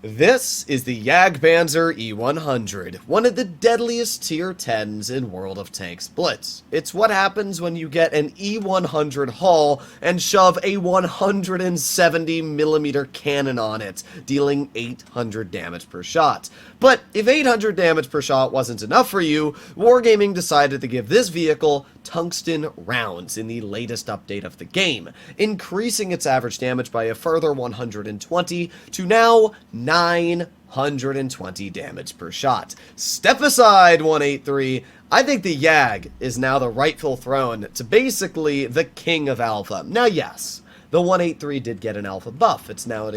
This is the Jagdpanzer E100, one of the deadliest tier 10s in World of Tanks Blitz. It's what happens when you get an E100 hull and shove a 170mm cannon on it, dealing 800 damage per shot. But if 800 damage per shot wasn't enough for you, Wargaming decided to give this vehicle tungsten rounds in the latest update of the game, increasing its average damage by a further 120 to now 920 damage per shot. Step aside, 183. I think the Jag is now the rightful throne to basically the king of alpha. Now, yes, the 183 did get an alpha buff. It's now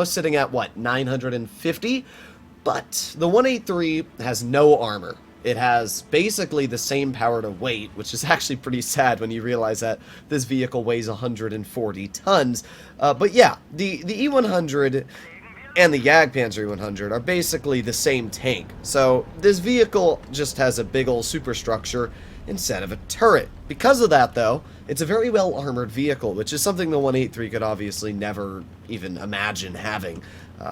sitting at, what, 950? But the 183 has no armor. It has basically the same power to weight, which is actually pretty sad when you realize that this vehicle weighs 140 tons. But yeah, the E100 and the Jagdpanzer E100 are basically the same tank. So this vehicle just has a big old superstructure instead of a turret. Because of that, though, it's a very well armored vehicle, which is something the 183 could obviously never even imagine having.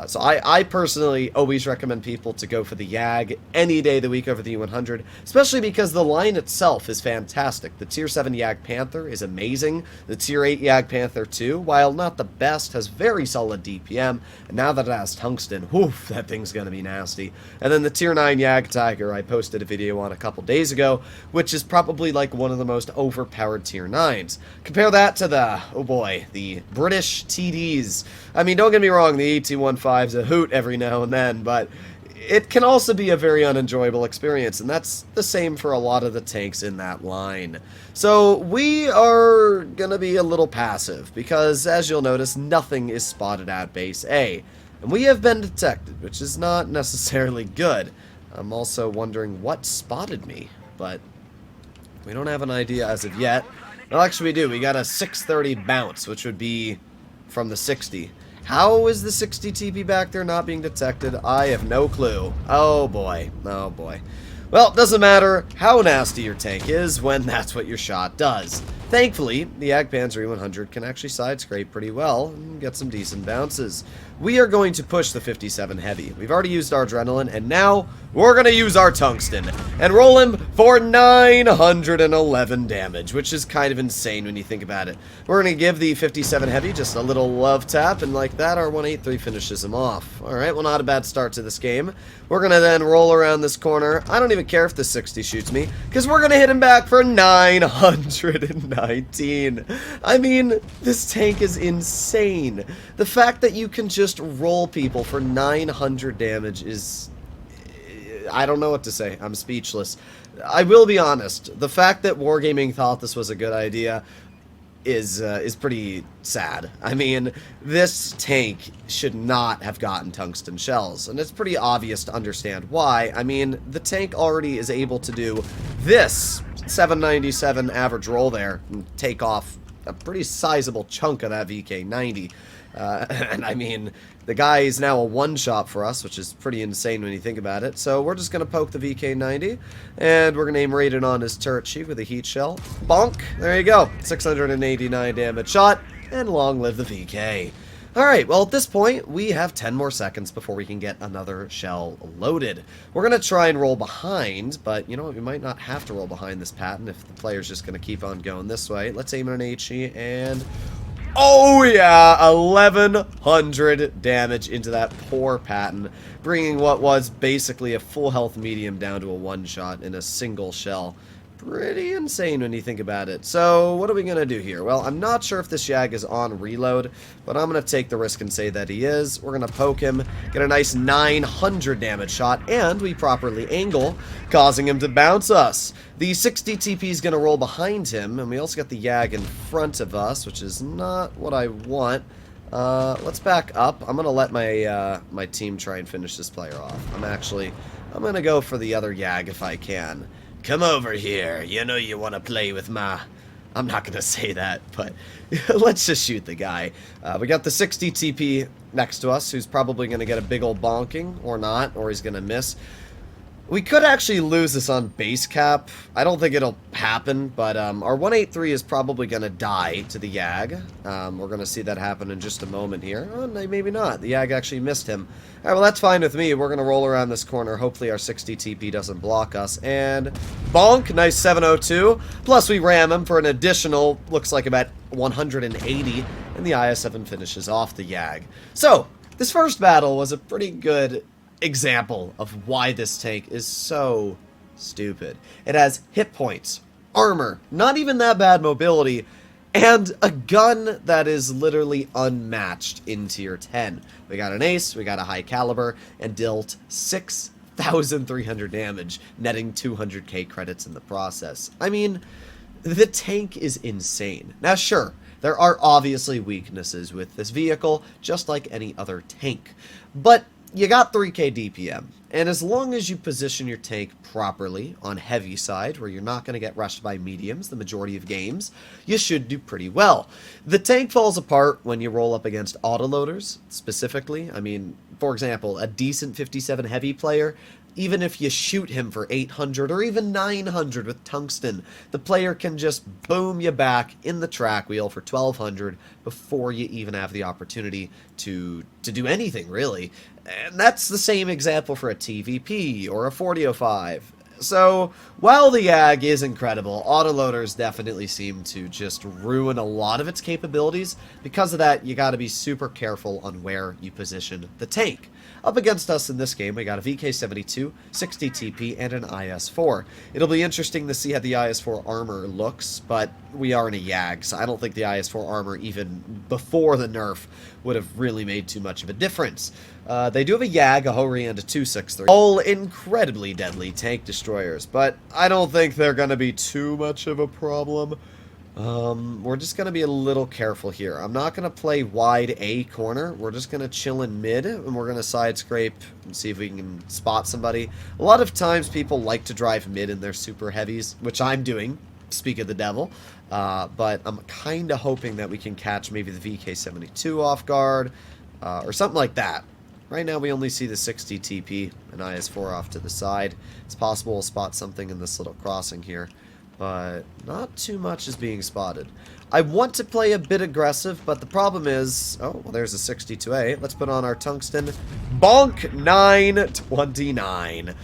So I personally always recommend people to go for the Jag any day of the week over the E100, especially because the line itself is fantastic. The Tier 7 Jagdpanther is amazing. The Tier 8 Jagdpanther 2, while not the best, has very solid DPM, and now that it has tungsten, whew, that thing's gonna be nasty. And then the Tier 9 Jagdtiger I posted a video on a couple days ago, which is probably like one of the most overpowered Tier 9s. Compare that to the, oh boy, the British TDs. I mean, don't get me wrong, the AT-15's a hoot every now and then, but it can also be a very unenjoyable experience, and that's the same for a lot of the tanks in that line. So we are gonna be a little passive, because as you'll notice, nothing is spotted at base A, and we have been detected, which is not necessarily good. I'm also wondering what spotted me, but we don't have an idea as of yet. Well, actually we do. We got a 630 bounce, which would be from the 60. How is the 60 TP back there not being detected? I have no clue. Oh boy. Oh boy. Well, it doesn't matter how nasty your tank is when that's what your shot does. Thankfully, the Jagdpanzer E100 can actually side scrape pretty well and get some decent bounces. We are going to push the 57 heavy. We've already used our adrenaline, and now we're going to use our tungsten and roll him for 911 damage, which is kind of insane when you think about it. We're going to give the 57 heavy just a little love tap, and like that, our 183 finishes him off. Alright, well, not a bad start to this game. We're going to then roll around this corner. I don't even care if the 60 shoots me, because we're going to hit him back for 919. I mean, this tank is insane. The fact that you can just roll people for 900 damage is... I don't know what to say. I'm speechless. I will be honest. The fact that Wargaming thought this was a good idea is pretty sad. I mean, this tank should not have gotten tungsten shells, and it's pretty obvious to understand why. I mean, the tank already is able to do this 797 average roll there and take off a pretty sizable chunk of that VK90. And I mean, the guy is now a one-shot for us, which is pretty insane when you think about it. So we're just going to poke the VK90, and we're going to aim right in on his turret sheet with a heat shell. Bonk! There you go. 689 damage shot, and long live the VK. Alright, well at this point, we have 10 more seconds before we can get another shell loaded. We're going to try and roll behind, but you know what, we might not have to roll behind this pattern if the player's just going to keep on going this way. Let's aim at an HE, and... oh yeah, 1100 damage into that poor Patton, bringing what was basically a full health medium down to a one-shot in a single shell. Pretty insane when you think about it. So, what are we going to do here? Well, I'm not sure if this Jag is on reload, but I'm going to take the risk and say that he is. We're going to poke him, get a nice 900 damage shot, and we properly angle, causing him to bounce us. The 60 TP is going to roll behind him, and we also got the Jag in front of us, which is not what I want. Let's back up. I'm going to let my team try and finish this player off. I'm going to go for the other Jag if I can. Come over here, you know you want to play with my... I'm not going to say that, but let's just shoot the guy. We got the 60 TP next to us, who's probably going to get a big old bonking, or not, or he's going to miss. We could actually lose this on base cap. I don't think it'll happen, but our 183 is probably going to die to the Yag. We're going to see that happen in just a moment here. Oh, no, maybe not. The Yag actually missed him. All right, well, that's fine with me. We're going to roll around this corner. Hopefully our 60 TP doesn't block us. And bonk, nice 702. Plus we ram him for an additional, looks like about 180. And the IS-7 finishes off the Yag. So, this first battle was a pretty good example of why this tank is so stupid. It has hit points, armor, not even that bad mobility, and a gun that is literally unmatched in tier 10. We got an ace, we got a high caliber, and dealt 6,300 damage, netting 200k credits in the process. I mean, the tank is insane. Now sure, there are obviously weaknesses with this vehicle, just like any other tank, but you got 3k DPM, and as long as you position your tank properly on heavy side, where you're not going to get rushed by mediums the majority of games, you should do pretty well. The tank falls apart when you roll up against autoloaders, specifically. I mean, for example, a decent 57 heavy player, even if you shoot him for 800 or even 900 with tungsten, the player can just boom you back in the track wheel for 1200 before you even have the opportunity to do anything, really. And that's the same example for a TVP or a 4005. So, while the Yag is incredible, autoloaders definitely seem to just ruin a lot of its capabilities. Because of that, you gotta be super careful on where you position the tank. Up against us in this game, we got a VK72, 60 TP, and an IS-4. It'll be interesting to see how the IS-4 armor looks, but we are in a Yag, so I don't think the IS-4 armor, even before the nerf, would have really made too much of a difference. They do have a Yag, a Hori, and a 263. All incredibly deadly tank destroyers, but I don't think they're going to be too much of a problem. We're just going to be a little careful here. I'm not going to play wide A corner. We're just going to chill in mid, and we're going to side scrape and see if we can spot somebody. A lot of times people like to drive mid in their super heavies, which I'm doing, speak of the devil. But I'm kind of hoping that we can catch maybe the VK72 off guard, or something like that. Right now we only see the 60 TP and IS-4 off to the side. It's possible we'll spot something in this little crossing here, but not too much is being spotted. I want to play a bit aggressive, but the problem is... Oh, well, there's a 62A. Let's put on our tungsten. Bonk 929.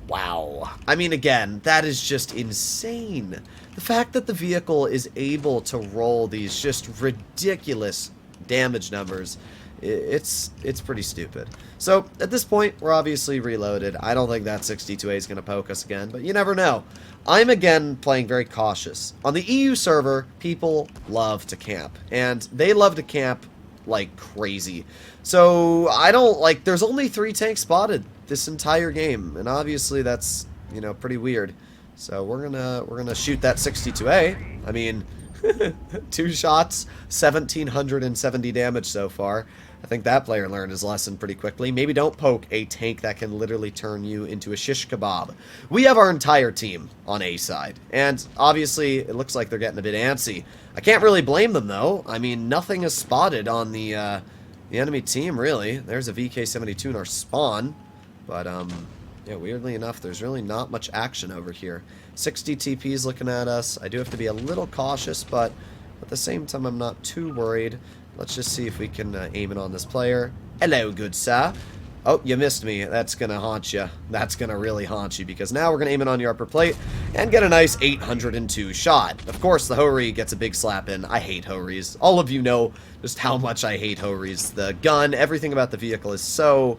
Wow. I mean, again, that is just insane. The fact that the vehicle is able to roll these just ridiculous damage numbers, it's pretty stupid. So, at this point, we're obviously reloaded. I don't think that 62A is going to poke us again, but you never know. I'm, again, playing very cautious. On the EU server, people love to camp, and they love to camp like crazy. So, I don't, like, there's only 3 tanks spotted this entire game, and obviously that's, you know, pretty weird. So, we're gonna shoot that 62A. I mean, 2 shots, 1,770 damage so far. I think that player learned his lesson pretty quickly. Maybe don't poke a tank that can literally turn you into a shish kebab. We have our entire team on A side, and obviously it looks like they're getting a bit antsy. I can't really blame them though. I mean, nothing is spotted on the enemy team really. There's a VK72 in our spawn, but yeah, weirdly enough, there's really not much action over here. 60 TP's looking at us. I do have to be a little cautious, but at the same time, I'm not too worried. Let's just see if we can aim it on this player. Hello, good sir. Oh, you missed me. That's going to haunt you. That's going to really haunt you, because now we're going to aim it on your upper plate and get a nice 802 shot. Of course, the Hori gets a big slap in. I hate Horis. All of you know just how much I hate Horis. The gun, everything about the vehicle is so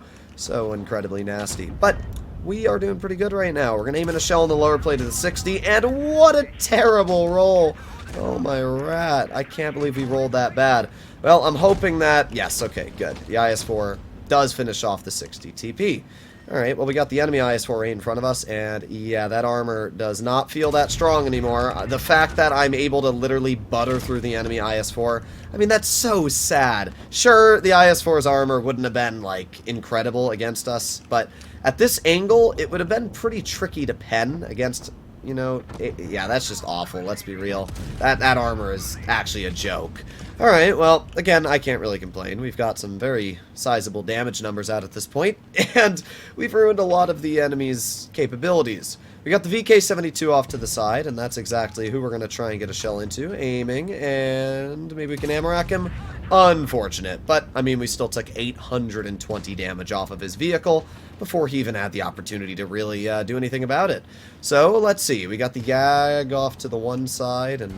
incredibly nasty. But we are doing pretty good right now. We're going to aim in a shell on the lower plate of the 60, and what a terrible roll. Oh, my rat. I can't believe we rolled that bad. Well, I'm hoping that... Yes, okay, good. The IS-4 does finish off the 60 TP. Alright, well, we got the enemy IS-4 right in front of us, and yeah, that armor does not feel that strong anymore. The fact that I'm able to literally butter through the enemy IS-4, I mean, that's so sad. Sure, the IS-4's armor wouldn't have been, like, incredible against us, but at this angle, it would have been pretty tricky to pen against you know, yeah, that's just awful, let's be real. That armor is actually a joke. Alright, well, again, I can't really complain. We've got some very sizable damage numbers out at this point, and we've ruined a lot of the enemy's capabilities. We got the VK-72 off to the side, and that's exactly who we're going to try and get a shell into. Aiming, and maybe we can ammo rack him. Unfortunate, but, I mean, we still took 820 damage off of his vehicle before he even had the opportunity to really do anything about it. So, let's see. We got the Jag off to the one side, and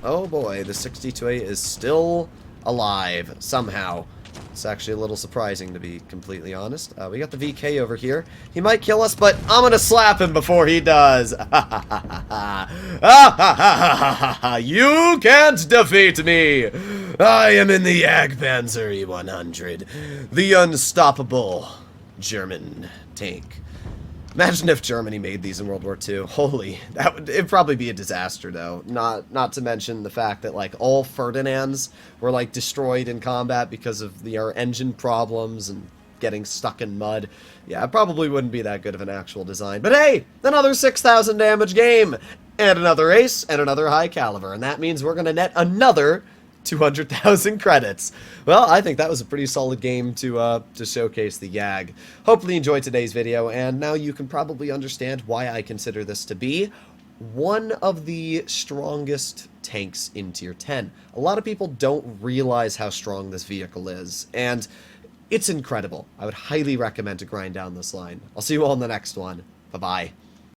oh boy, the 62A is still alive, somehow. It's actually a little surprising, to be completely honest. We got the VK over here. He might kill us, but I'm gonna slap him before he does. You can't defeat me! I am in the Jagdpanzer E100, the unstoppable German tank. Imagine if Germany made these in World War II. Holy, it'd probably be a disaster, though. Not to mention the fact that, like, all Ferdinands were, like, destroyed in combat because of our engine problems and getting stuck in mud. Yeah, it probably wouldn't be that good of an actual design. But hey, another 6,000 damage game! And another ace, and another high caliber. And that means we're gonna net another 200,000 credits. Well, I think that was a pretty solid game to showcase the Jag. Hopefully you enjoyed today's video, and now you can probably understand why I consider this to be one of the strongest tanks in Tier 10. A lot of people don't realize how strong this vehicle is, and it's incredible. I would highly recommend to grind down this line. I'll see you all in the next one. Bye-bye.